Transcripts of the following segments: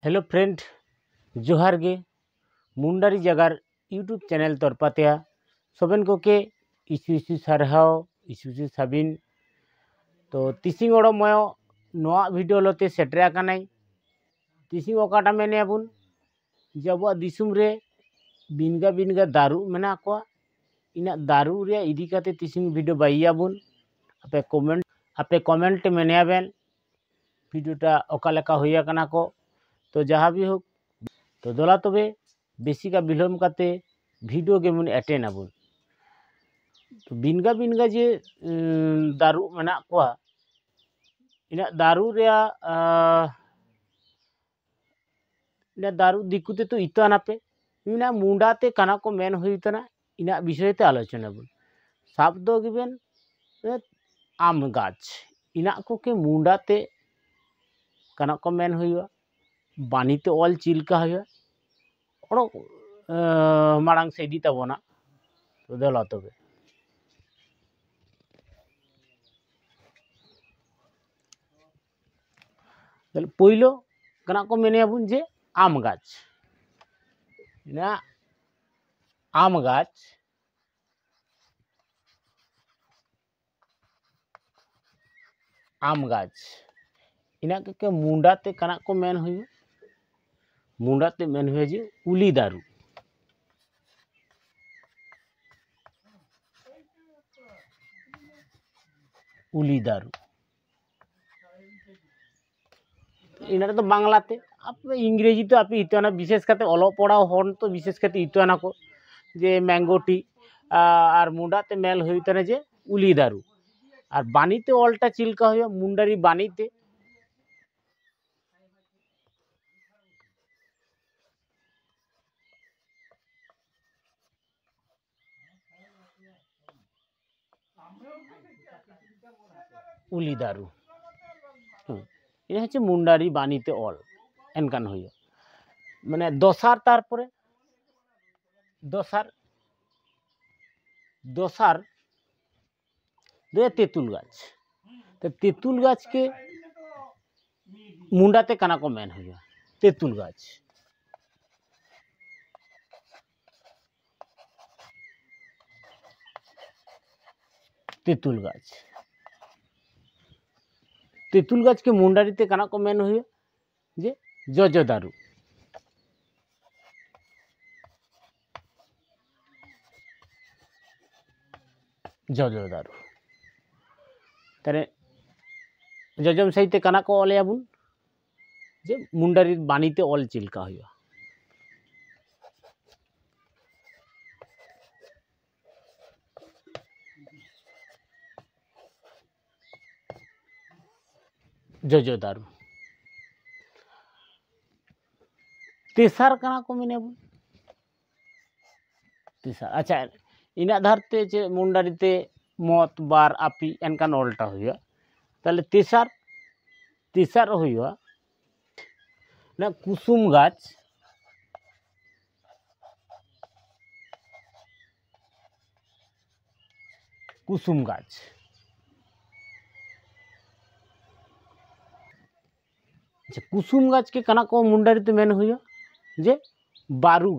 Hello friend जोहार गे मुंडारी जगार YouTube channel तरफाते सबेन को के इसु सारहाव इसु साबिन तो तिसिंग मयो नोआ वीडियो लोते सेटरे कानाई तिसिंग ओकाटा मेने बुन जब दिसुम रे बिनगा बिनगा दारू मेना को इना दारू रे इदी काते तिसिंग वीडियो बाइया बुन आपे कमेंट मेने बेन वीडियोटा ओका लेका होया काना को तो जहाँ भी हो तो दोला तबे बेसी का बिलोम काते वीडियो गेम एटेन आबुन तो बिनगा बिनगा जे दारू मना को इना दारू रे इना दारू दिकुते तो इतना पे इना मुंडाते काना को मेन हुईतना इना विषय ते आलोचना बुन साब दो गिबेन आम गाछ इना को के मुंडाते काना को मेन हुआ बानीते ऑल चिलका हुआ और मांग से इदी तबना तो देला तबे पहलो कना को मेने बुन जे आम गाछ ना आम गाछ इना के मुंडाते कना को मेन हुआ मुंडाते मेन हुआ जे उली दारू इना तो बांग्लाते आप इंग्रेजी तो आप इतना विशेष करते अलोक पढ़ा हन तो विशेष करते इतना को जे मैंगो टी और मुंडाते मेल हुईतना जे उली दारू और बानीते अलटा चिलका हुआ मुंडारी बानीते उली दारू ये मुंडारी बानीते ऑल एनकान हुआ माने दोसार तारपरे दोसार दोसार दे तेतुल गाछ तो तेतुल गाछ के मुंडाते काना को मेन हुआ तेतुल गाछ तेतुल गाछ के मुंडारीते काना को मेन हुआ जे जजो दारू तारे जजम सहिते काना को ऑले बुन जे मुंडारी बानीते ऑल चिलका हुआ जजो दारू तेसार काना को मेने बुन तेसार अच्छा इना धारते चे मुंडारीते मत बार आपी एनकान ऑल्टा हुआ ताले तेसार तेसार हुआ ना कुसुम गाछ कुसुम गाछ के कना को मुंडारीते मेन हुआ जे बारू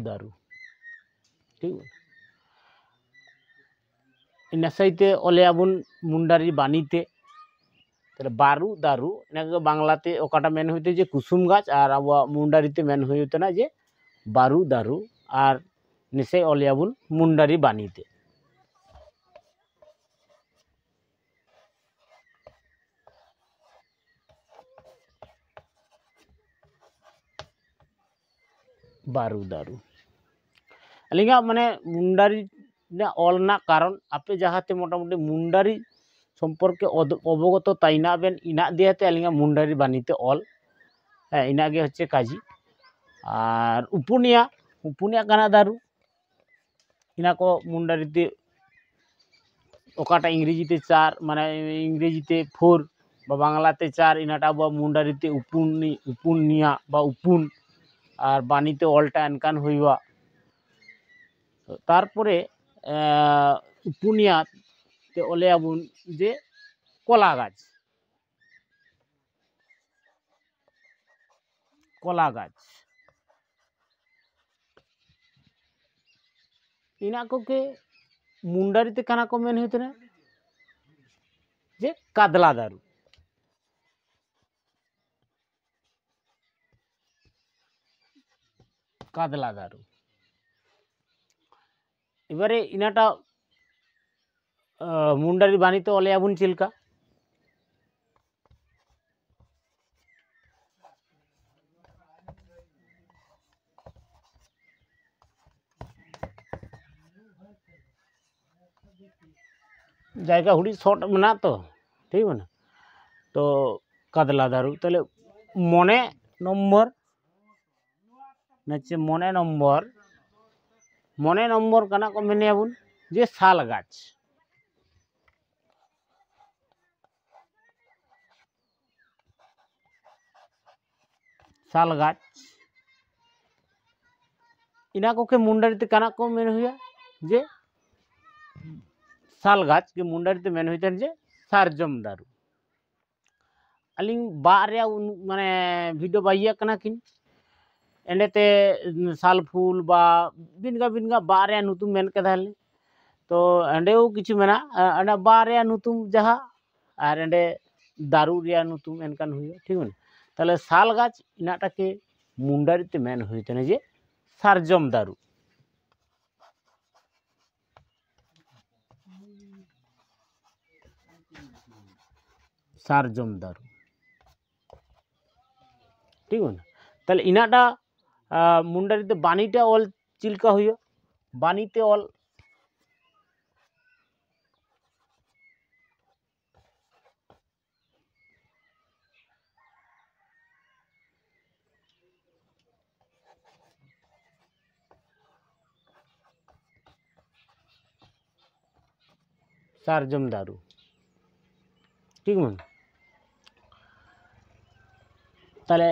दारू ठीक इन सहिते ओले आबुन मुंडारी बानीते बारू दारू इना बांग्लाते ओकाटा मेन हुईते जे कुसुम गाछ और अब मुंडारीते मेन हुईतना जे बारू दारू और निसे ओले आबुन मुंडारी बानीते बारू दारू अलिंगा माने मुंडारी ऑलना कारण आपे जहाते मोटामुटी मुंडारी सम्पर्के अवगत ताइना बेन इना दियाते अलिंगा मुंडारी बानीते ऑल इना गे होच्छे काजी और उपुनिया काना दारू इना को मुंडारीते ओकाटा इंग्रेजीते 4 माने इंग्रेजीते 4 बा बांग्लाते 4 इनाटा अब मुंडारीते उपुनिया बा उपुन और बानीते ऑलटा एनकान हुआ तारपरे पुनिया ते ओलेयाबुन जे कला गाछ इना को के मुंडारी ते काना को मेन होतने जे कादला दारू एबारे इनाटा मुंडारी बानीते ओलेयाबुन चिलका जायगा हुडी शॉर्ट मना तो ठीक है ना तो कादला दारू तले मने नम्बर नचे मने नम्बर काना को मेनियाबुन जे साल गाछ इना को के मुंडारी ते काना को मेन हुया जे साल गाछ के मुंडारी ते मेन हुइतन जे सारजम दारू अलिंग बारे माने वीडियो बाइया कना किन एंडेते साल फूल बा बिनगा बारे नुतुम मेन कदाले तो एंडेओ किछु मेना एंडा बारे नुतुम जहा और एंडे दारू रिया नुतुम एनकान हुया ठीक है ताले साल गाछ इनाटा के मुंडारी ते मेन हुइतन जे सारजम दारू ठीक है ताले इनाटा मुंडारी ते बानीटा ऑल चिलका हुयो बानीते ऑल सारजम दारू ठीक है ताले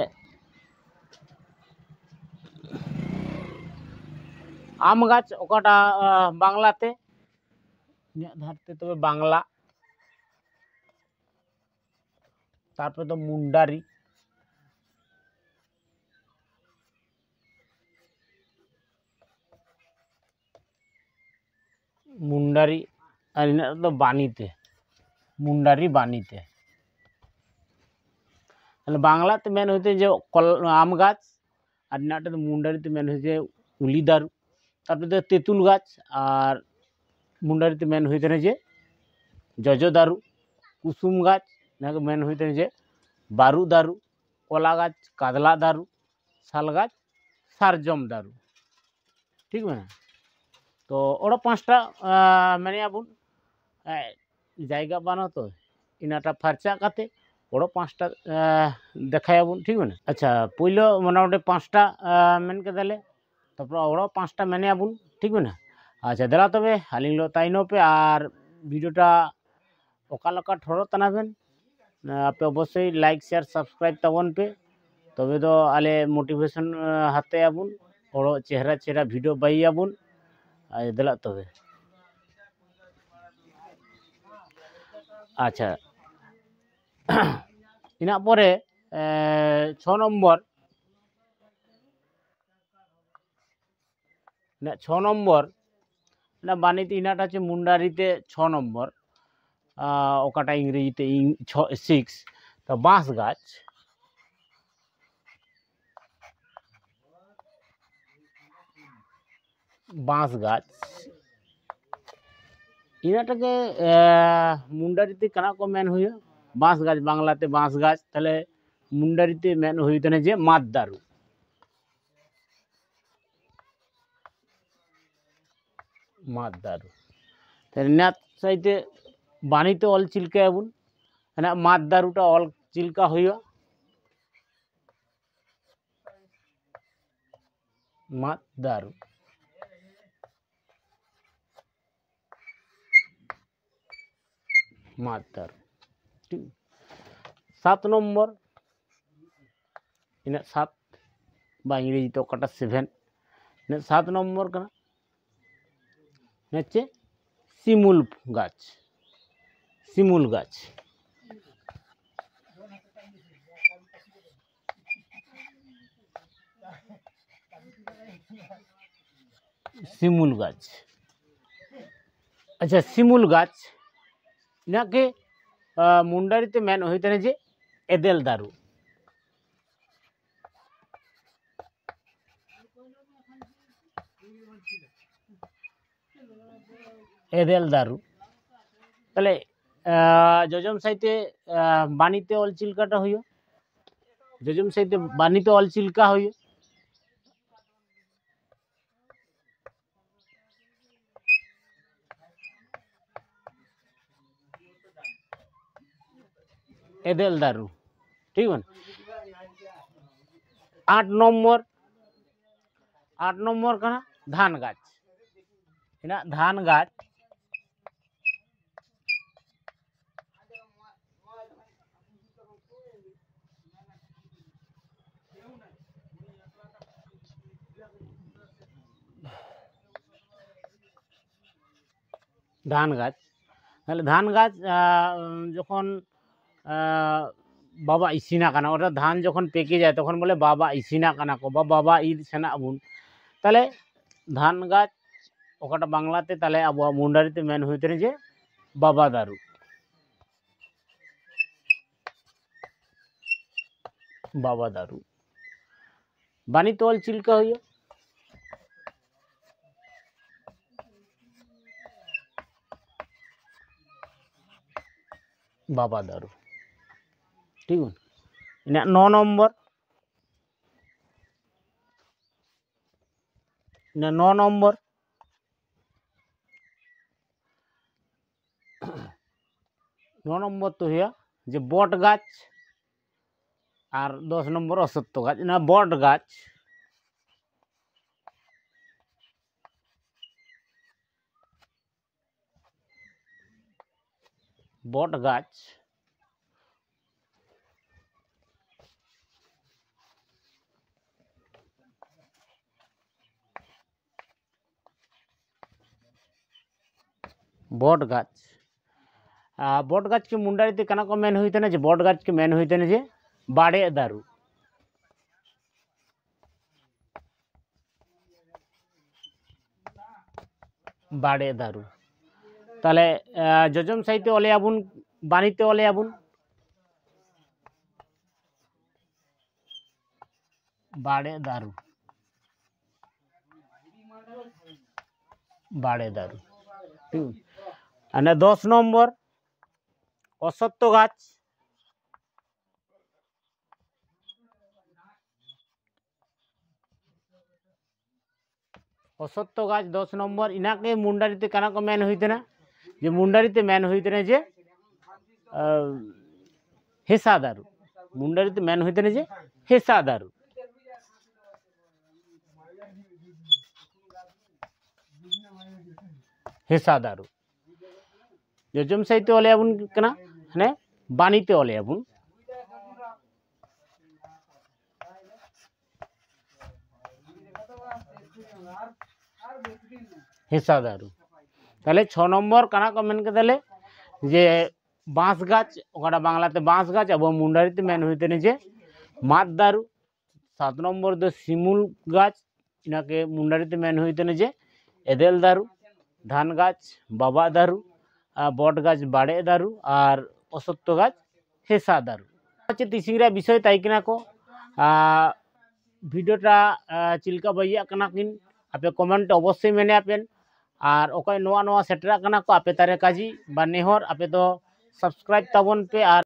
आम गाछ ओकाटा बांग्लाते धारते तो बांग्ला तारपरे तो मुंडारी और इन तो बानीते मुंडारी बानीते बांग्लाते मेन होते जो आम गाछ और इनाटे तो मुंडारी ते मेन होते उली दारू तारपरे तो तेतुल गाछ और मुंडारी ते मेन होते जे जजो दारू कुसुम गाछ ना मेन होते जे बारू दारू कला गाछ कादला दारू साल गाछ सारजम दारू ठीक है तो ओड़ा पाँचटा मेनियाबुन जायगा बानो तो इनाटा फार्चा काते ओड़ा पाँचटा देखायाबुन ठीक है अच्छा पहले मोटामुटी पाँचटा मेन कदाले तारपर ओड़ा पाँचटा मेनियाबुन ठीक है अच्छा देला तबे आलिंग लो ताइनो पे और भिडियोटा ओकालका ठोरो तनाबेन आपे अवश्य लाइक शेयर सब्सक्राइब तबन पे तबे तो आले मोटिवेशन हाते आबुन ओड़ो चेहरा भिडियो बाई आबुन देला तबे अच्छा इना परे 6 नम्बर ना बानीते इनाटा चे मुंडारीते 6 नम्बर ओकाटा इंग्रेजीते 6 तो बाँस गाछ इनाटाके मुंडारीते काना को मेन हुयो बाँस गाछ बांग्लाते बाँस गाछ ताले मुंडारीते मेन हुइतने जे माद दारू ताले ना साइते बानीते ऑल चिलका आबुन ना माद दारूटा ऑल चिलका हुयो माद दारू ठीक 7 नम्बर इन 7 बा इंग्रेजी तो कटा 7 इन 7 नम्बर कना नचे শিমুল গাছ, শিমুল গাছ। শিমুল গাছ। আচ্ছা, শিমুল গাছ ইনাকে মুন্ডারিতে মেন হইতেন যে এদেল দারু। এদেল দারু। তাহলে যজম সাহিত্যে বাণীতে অল চিল্কাটা হইও, যজম সাহিত্যে বাণীতে অল চিল্কা হইও। এদেল দারু, ঠিক আছে। 8 নম্বর কানা ধান গাছ। না ধান গাছ ধান গাছ। তাহলে ধান গাছ যখন বাবা ইসিনা কানা, ওটা ধান যখন পেকে যায় তখন বলে বাবা ইসিনা কানা কো বা বাবা ঈদ সেনা আবুন। তাহলে ধান গাছ ওটা বাংলাতে তাহলে আবু মুন্ডারিতে মেন হইতে যে বাবা দারু। বাবা দারু বাণীতে অল চিল্কা হইও। বাবা দারু, ঠিক আছে। 9 নম্বর, 9 নম্বর 9 নম্বর তো হইয়া যে বট গাছ। আর 10 নম্বর অসত্য গাছ। না বট গাছ, বট গাছ। বট গাছ, বট গাছ के मुंडारीते कना को मेन होते ना जे बट गाछ के मेन होते ना जे बाड़े दारू। बाड़े दारू। ताले जजम साहित्य ओले आबुन बाणीते ओले आबुन बाड़े दारू। बाड़े दारू, ठीक। 10 নম্বর অসত্য গাছ। অসত্য গাছ 10 নম্বর। ইনাকে মুন্ডারিতে কানা को मेन হইতে না যে মুন্ডারিতে মেন হইতে না যে হেসা দারু। মুন্ডারিতে মেন হইতে না যে হেসা দারু। হেসা দারু। যজম সাহিত্য ওলে আবুন কেনা হ্যাঁ বাণীতে ওলে আবুন হেসা দারু। তাহলে 6 নম্বর কানা को मेन के তাহলে যে বাঁশ গাছ, ওটা বাংলাতে বাঁশ গাছ এবং মুন্ডারিতে মেন হইতে না যে মাদ দারু। 7 নম্বর তো শিমুল গাছ, ইনাকে মুন্ডারিতে মেন হইতে না যে এদেল দারু। ধান গাছ বাবা দারু, বট গাছ বাড়ে দারু, আর অসত্য গাছ হেসা দারু। হচ্ছে তিসিংরা বিষয় তাই কিনা को ভিডিওটা চিল্কা বইয়া কানা কিন আপে কমেন্ট অবশ্যই মেনে আपेन। আর ওকে নোয়া নোয়া সেটরা কানা को আপে তারে কাজি বা নেহর আপে তো সাবস্ক্রাইব তাবন पे। আর